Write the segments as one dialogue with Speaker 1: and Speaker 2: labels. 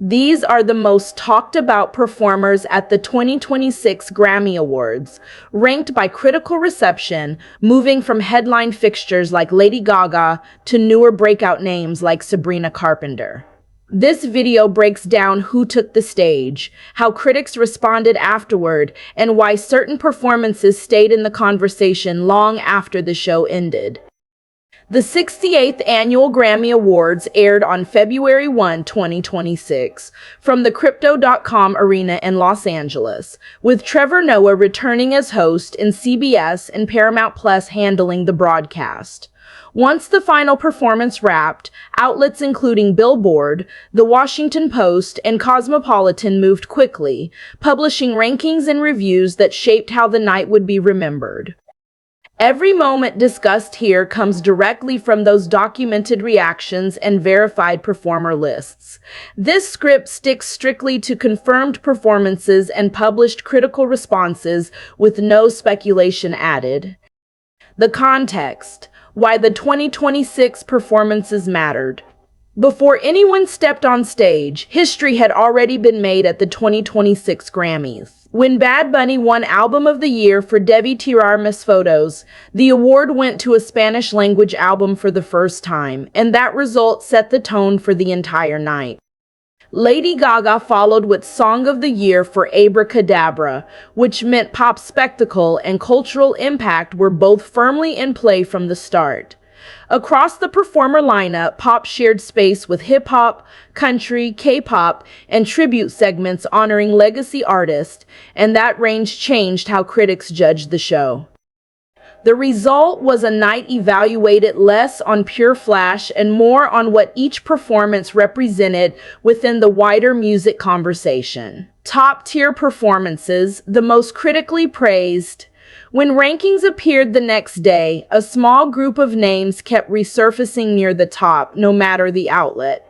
Speaker 1: These are the most talked about performers at the 2026 Grammy Awards, ranked by critical reception, moving from headline fixtures like Lady Gaga to newer breakout names like Sabrina Carpenter. This video breaks down who took the stage, how critics responded afterward, and why certain performances stayed in the conversation long after the show ended. The 68th Annual Grammy Awards aired on February 1, 2026, from the Crypto.com Arena in Los Angeles, with Trevor Noah returning as host and CBS and Paramount Plus handling the broadcast. Once the final performance wrapped, outlets including Billboard, The Washington Post, and Cosmopolitan moved quickly, publishing rankings and reviews that shaped how the night would be remembered. Every moment discussed here comes directly from those documented reactions and verified performer lists. This script sticks strictly to confirmed performances and published critical responses with no speculation added. The context: why the 2026 performances mattered. Before anyone stepped on stage, history had already been made at the 2026 Grammys. When Bad Bunny won Album of the Year for Debí Tirar Mis Fotos, the award went to a Spanish-language album for the first time, and that result set the tone for the entire night. Lady Gaga followed with Song of the Year for Abracadabra, which meant pop spectacle and cultural impact were both firmly in play from the start. Across the performer lineup, pop shared space with hip-hop, country, K-pop, and tribute segments honoring legacy artists, and that range changed how critics judged the show. The result was a night evaluated less on pure flash and more on what each performance represented within the wider music conversation. Top-tier performances, the most critically praised. When rankings appeared the next day, a small group of names kept resurfacing near the top, no matter the outlet.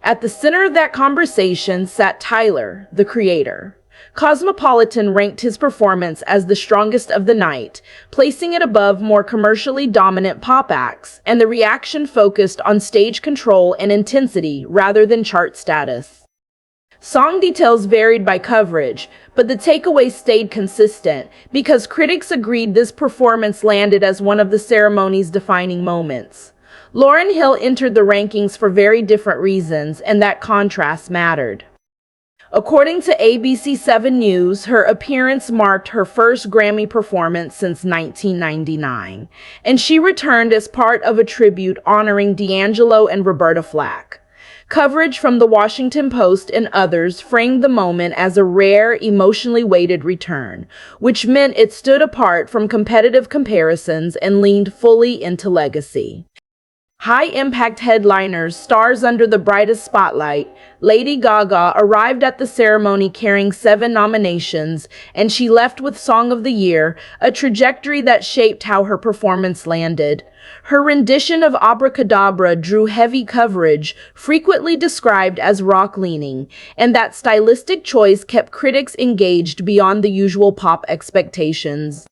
Speaker 1: At the center of that conversation sat Tyler, the Creator. Cosmopolitan ranked his performance as the strongest of the night, placing it above more commercially dominant pop acts, and the reaction focused on stage control and intensity rather than chart status. Song details varied by coverage, but the takeaway stayed consistent because critics agreed this performance landed as one of the ceremony's defining moments. Lauryn Hill entered the rankings for very different reasons, and that contrast mattered. According to ABC7 News, her appearance marked her first Grammy performance since 1999, and she returned as part of a tribute honoring D'Angelo and Roberta Flack. Coverage from The Washington Post and others framed the moment as a rare, emotionally weighted return, which meant it stood apart from competitive comparisons and leaned fully into legacy. High-impact headliners, stars under the brightest spotlight. Lady Gaga arrived at the ceremony carrying 7 nominations, and she left with Song of the Year, a trajectory that shaped how her performance landed. Her rendition of Abracadabra drew heavy coverage, frequently described as rock-leaning, and that stylistic choice kept critics engaged beyond the usual pop expectations.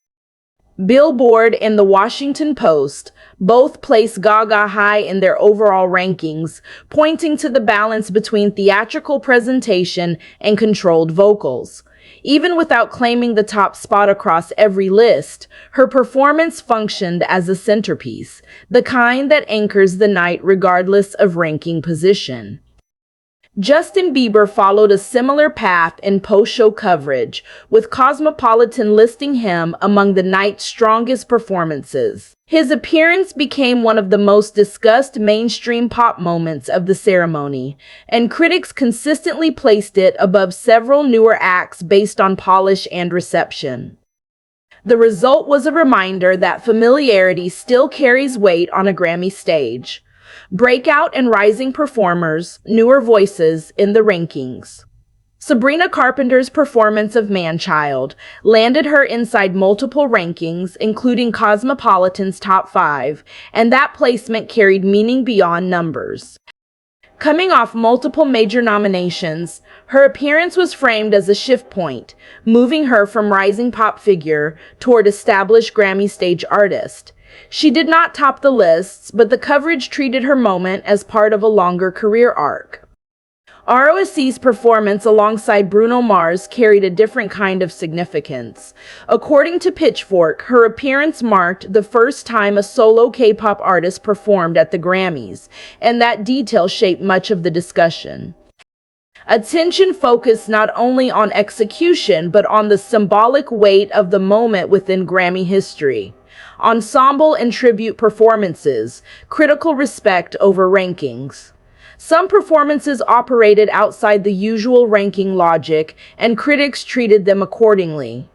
Speaker 1: Billboard and The Washington Post both placed Gaga high in their overall rankings, pointing to the balance between theatrical presentation and controlled vocals. Even without claiming the top spot across every list, her performance functioned as a centerpiece, the kind that anchors the night regardless of ranking position. Justin Bieber followed a similar path in post-show coverage, with Cosmopolitan listing him among the night's strongest performances. His appearance became one of the most discussed mainstream pop moments of the ceremony, and critics consistently placed it above several newer acts based on polish and reception. The result was a reminder that familiarity still carries weight on a Grammy stage. Breakout and rising performers, newer voices in the rankings. Sabrina Carpenter's performance of Man-Child landed her inside multiple rankings, including Cosmopolitan's top 5, and that placement carried meaning beyond numbers. Coming off multiple major nominations, her appearance was framed as a shift point, moving her from rising pop figure toward established Grammy stage artist. She did not top the lists, but the coverage treated her moment as part of a longer career arc. ROSC's performance alongside Bruno Mars carried a different kind of significance. According to Pitchfork, her appearance marked the first time a solo K-pop artist performed at the Grammys, and that detail shaped much of the discussion. Attention focused not only on execution, but on the symbolic weight of the moment within Grammy history. Ensemble and tribute performances, critical respect over rankings. Some performances operated outside the usual ranking logic, and critics treated them accordingly.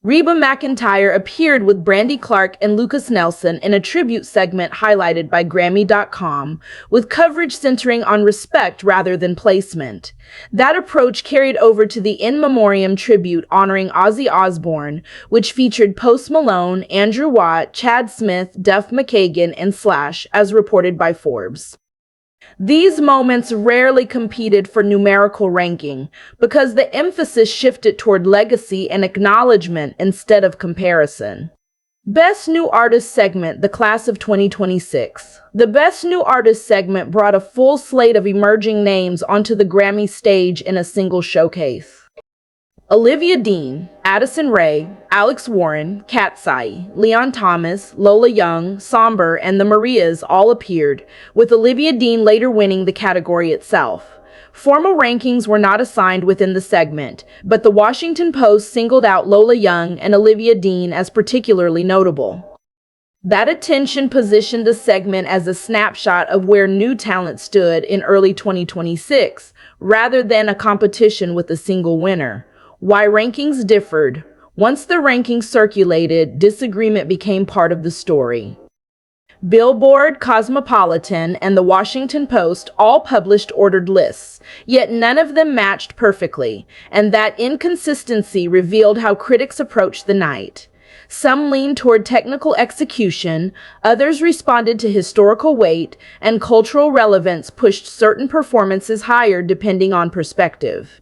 Speaker 1: Reba McEntire appeared with Brandy Clark and Lucas Nelson in a tribute segment highlighted by Grammy.com, with coverage centering on respect rather than placement. That approach carried over to the In Memoriam tribute honoring Ozzy Osbourne, which featured Post Malone, Andrew Watt, Chad Smith, Duff McKagan, and Slash, as reported by Forbes. These moments rarely competed for numerical ranking because the emphasis shifted toward legacy and acknowledgement instead of comparison. Best New Artist Segment, the Class of 2026. The Best New Artist segment brought a full slate of emerging names onto the Grammy stage in a single showcase. Olivia Dean, Addison Rae, Alex Warren, Katsai, Leon Thomas, Lola Young, Somber, and the Marias all appeared, with Olivia Dean later winning the category itself. Formal rankings were not assigned within the segment, but the Washington Post singled out Lola Young and Olivia Dean as particularly notable. That attention positioned the segment as a snapshot of where new talent stood in early 2026, rather than a competition with a single winner. Why rankings differed. Once the rankings circulated, disagreement became part of the story. Billboard, Cosmopolitan, and the Washington Post all published ordered lists, yet none of them matched perfectly, and that inconsistency revealed how critics approached the night. Some leaned toward technical execution, others responded to historical weight, and cultural relevance pushed certain performances higher depending on perspective.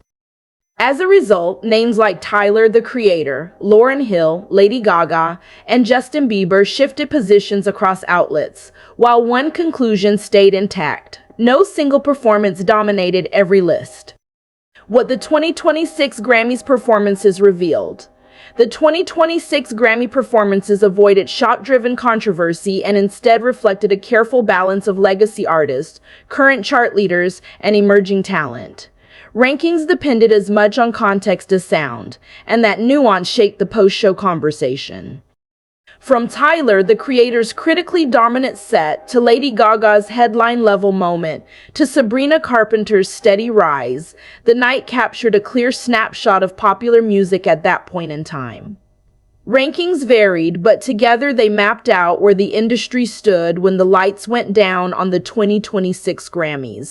Speaker 1: As a result, names like Tyler, the Creator, Lauryn Hill, Lady Gaga, and Justin Bieber shifted positions across outlets, while one conclusion stayed intact. No single performance dominated every list. What the 2026 Grammys performances revealed. The 2026 Grammy performances avoided shock-driven controversy and instead reflected a careful balance of legacy artists, current chart leaders, and emerging talent. Rankings depended as much on context as sound, and that nuance shaped the post-show conversation. From Tyler, the Creator's critically dominant set, to Lady Gaga's headline-level moment, to Sabrina Carpenter's steady rise, the night captured a clear snapshot of popular music at that point in time. Rankings varied, but together they mapped out where the industry stood when the lights went down on the 2026 Grammys.